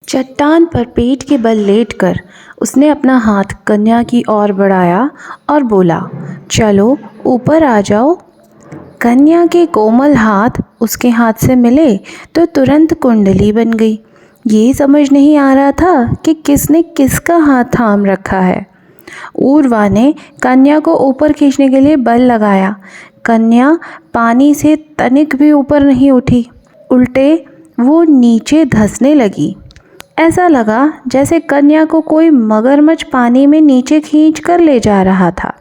चट्टान पर पेट के बल लेटकर उसने अपना हाथ कन्या की ओर बढ़ाया और बोला, चलो ऊपर आ जाओ। कन्या के कोमल हाथ उसके हाथ से मिले तो तुरंत कुंडली बन गई। ये समझ नहीं आ रहा था कि किसने किसका हाथ थाम रखा है। ऊर्वा ने कन्या को ऊपर खींचने के लिए बल लगाया। कन्या पानी से तनिक भी ऊपर नहीं उठी, उल्टे वो नीचे धंसने लगी। ऐसा लगा जैसे कन्या को कोई मगरमच्छ पानी में नीचे खींच कर ले जा रहा था।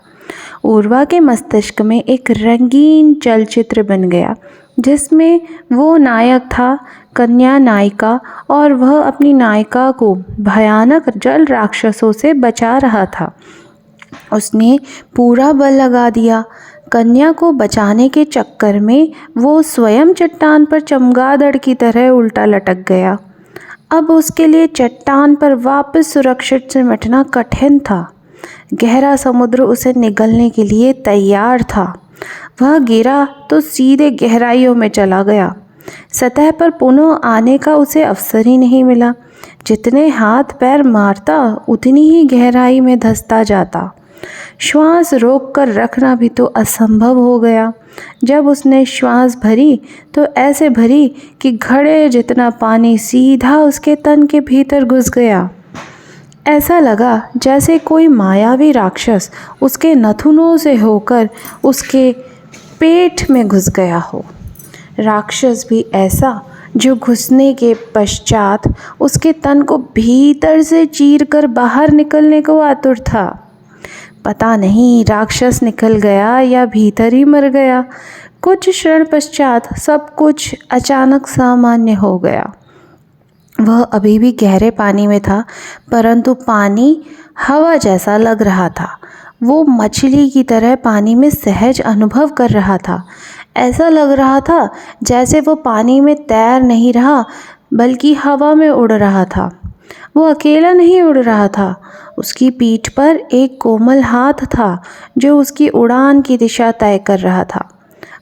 ऊर्वा के मस्तिष्क में एक रंगीन चलचित्र बन गया जिसमें वो नायक था, कन्या नायिका, और वह अपनी नायिका को भयानक जल राक्षसों से बचा रहा था। उसने पूरा बल लगा दिया। कन्या को बचाने के चक्कर में वो स्वयं चट्टान पर चमगादड़ की तरह उल्टा लटक गया। अब उसके लिए चट्टान पर वापस सुरक्षित सिमटना कठिन था। गहरा समुद्र उसे निगलने के लिए तैयार था। वह गिरा तो सीधे गहराइयों में चला गया। सतह पर पुनः आने का उसे अवसर ही नहीं मिला। जितने हाथ पैर मारता उतनी ही गहराई में धंसता जाता। श्वास रोक कर रखना भी तो असंभव हो गया। जब उसने श्वास भरी तो ऐसे भरी कि घड़े जितना पानी सीधा उसके तन के भीतर घुस गया। ऐसा लगा जैसे कोई मायावी राक्षस उसके नथुनों से होकर उसके पेट में घुस गया हो। राक्षस भी ऐसा जो घुसने के पश्चात उसके तन को भीतर से चीरकर बाहर निकलने को आतुर था। पता नहीं राक्षस निकल गया या भीतर ही मर गया। कुछ क्षण पश्चात सब कुछ अचानक सामान्य हो गया। वह अभी भी गहरे पानी में था, परंतु पानी हवा जैसा लग रहा था। वो मछली की तरह पानी में सहज अनुभव कर रहा था। ऐसा लग रहा था जैसे वो पानी में तैर नहीं रहा बल्कि हवा में उड़ रहा था। वो अकेला नहीं उड़ रहा था। उसकी पीठ पर एक कोमल हाथ था जो उसकी उड़ान की दिशा तय कर रहा था।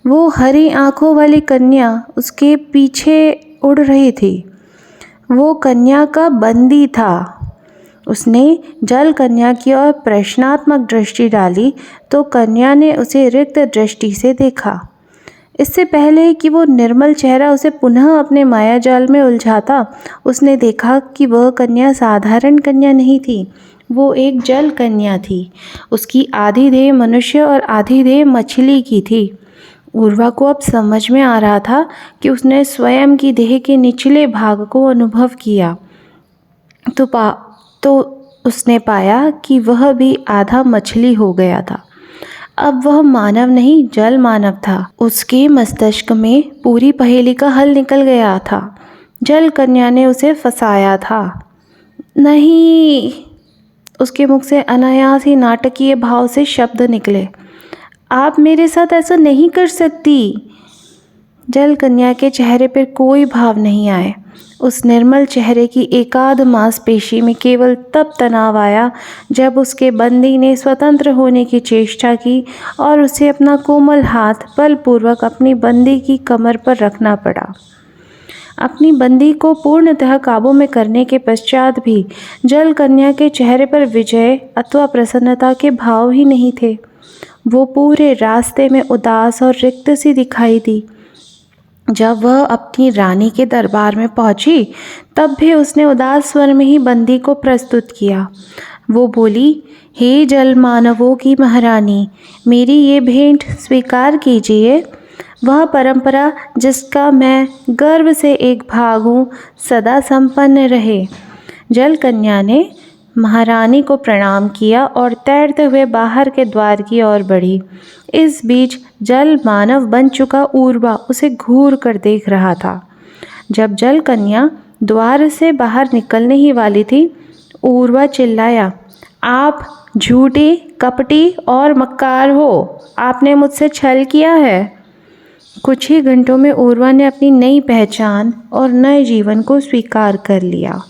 वो हरी आंखों वाली कन्या उसके पीछे उड़ रही थी। वो कन्या का बंदी था। उसने जल कन्या की ओर प्रश्नात्मक दृष्टि डाली तो कन्या ने उसे रिक्त दृष्टि से देखा। इससे पहले कि वो निर्मल चेहरा उसे पुनः अपने मायाजाल में उलझाता, उसने देखा कि वह कन्या साधारण कन्या नहीं थी। वो एक जल कन्या थी। उसकी आधी देह मनुष्य और आधी देह मछली की थी। ऊर्वा को अब समझ में आ रहा था कि उसने स्वयं की देह के निचले भाग को अनुभव किया तो उसने पाया कि वह भी आधा मछली हो गया था। अब वह मानव नहीं, जल मानव था। उसके मस्तिष्क में पूरी पहेली का हल निकल गया था। जल कन्या ने उसे फंसाया था। नहीं, उसके मुख से अनायास ही नाटकीय भाव से शब्द निकले। आप मेरे साथ ऐसा नहीं कर सकती। जल कन्या के चेहरे पर कोई भाव नहीं आए। उस निर्मल चेहरे की एकाध मांसपेशी में केवल तब तनाव आया जब उसके बंदी ने स्वतंत्र होने की चेष्टा की और उसे अपना कोमल हाथ बलपूर्वक अपनी बंदी की कमर पर रखना पड़ा। अपनी बंदी को पूर्णतः काबू में करने के पश्चात भी जल कन्या के चेहरे पर विजय अथवा प्रसन्नता के भाव ही नहीं थे। वो पूरे रास्ते में उदास और रिक्त सी दिखाई दी। जब वह अपनी रानी के दरबार में पहुंची तब भी उसने उदास स्वर में ही बंदी को प्रस्तुत किया। वो बोली, हे जल मानवों की महारानी, मेरी ये भेंट स्वीकार कीजिए। वह परंपरा जिसका मैं गर्व से एक भाग हूँ सदा संपन्न रहे। जल कन्या ने महारानी को प्रणाम किया और तैरते हुए बाहर के द्वार की ओर बढ़ी। इस बीच जल मानव बन चुका ऊर्वा उसे घूर कर देख रहा था। जब जल कन्या द्वार से बाहर निकलने ही वाली थी, ऊर्वा चिल्लाया, आप झूठी, कपटी और मक्कार हो। आपने मुझसे छल किया है। कुछ ही घंटों में ऊर्वा ने अपनी नई पहचान और नए जीवन को स्वीकार कर लिया।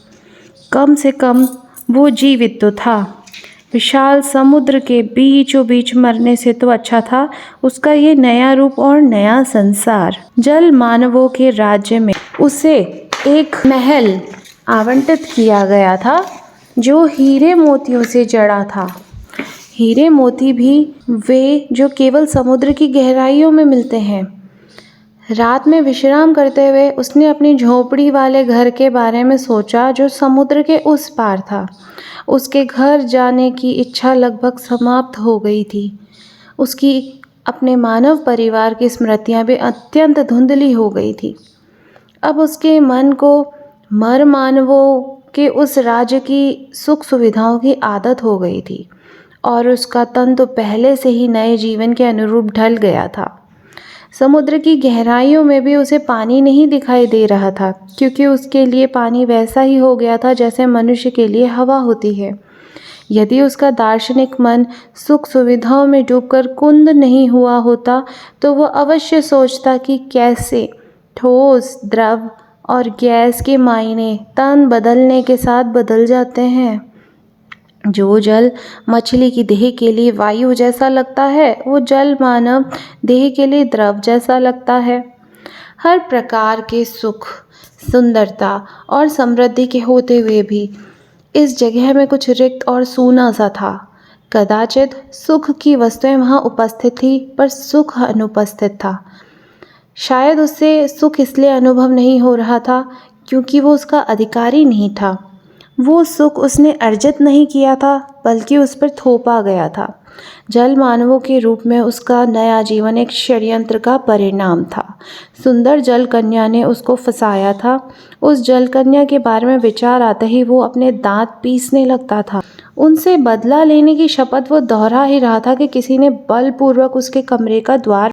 कम से कम वो जीवित तो था। विशाल समुद्र के बीचों बीच मरने से तो अच्छा था उसका ये नया रूप और नया संसार। जल मानवों के राज्य में उसे एक महल आवंटित किया गया था जो हीरे मोतियों से जड़ा था। हीरे मोती भी वे जो केवल समुद्र की गहराइयों में मिलते हैं। रात में विश्राम करते हुए उसने अपनी झोपड़ी वाले घर के बारे में सोचा जो समुद्र के उस पार था। उसके घर जाने की इच्छा लगभग समाप्त हो गई थी। उसकी अपने मानव परिवार की स्मृतियां भी अत्यंत धुंधली हो गई थी। अब उसके मन को मर मानवों के उस राज्य की सुख सुविधाओं की आदत हो गई थी और उसका तन तो पहले से ही नए जीवन के अनुरूप ढल गया था। समुद्र की गहराइयों में भी उसे पानी नहीं दिखाई दे रहा था, क्योंकि उसके लिए पानी वैसा ही हो गया था जैसे मनुष्य के लिए हवा होती है। यदि उसका दार्शनिक मन सुख सुविधाओं में डूबकर कुंद नहीं हुआ होता तो वह अवश्य सोचता कि कैसे ठोस, द्रव और गैस के मायने तन बदलने के साथ बदल जाते हैं। जो जल मछली की देह के लिए वायु जैसा लगता है, वो जल मानव देह के लिए द्रव जैसा लगता है। हर प्रकार के सुख, सुंदरता और समृद्धि के होते हुए भी इस जगह में कुछ रिक्त और सूना सा था। कदाचित सुख की वस्तुएं वहां उपस्थित थी, पर सुख अनुपस्थित था। शायद उससे सुख इसलिए अनुभव नहीं हो रहा था क्योंकि वो उसका अधिकारी नहीं था। वो सुख उसने अर्जित नहीं किया था, बल्कि उस पर थोपा गया था। जल मानवों के रूप में उसका नया जीवन एक षड्यंत्र का परिणाम था। सुंदर जल कन्या ने उसको फंसाया था। उस जल कन्या के बारे में विचार आते ही वो अपने दांत पीसने लगता था। उनसे बदला लेने की शपथ वो दोहरा ही रहा था कि किसी ने बलपूर्वक उसके कमरे का द्वार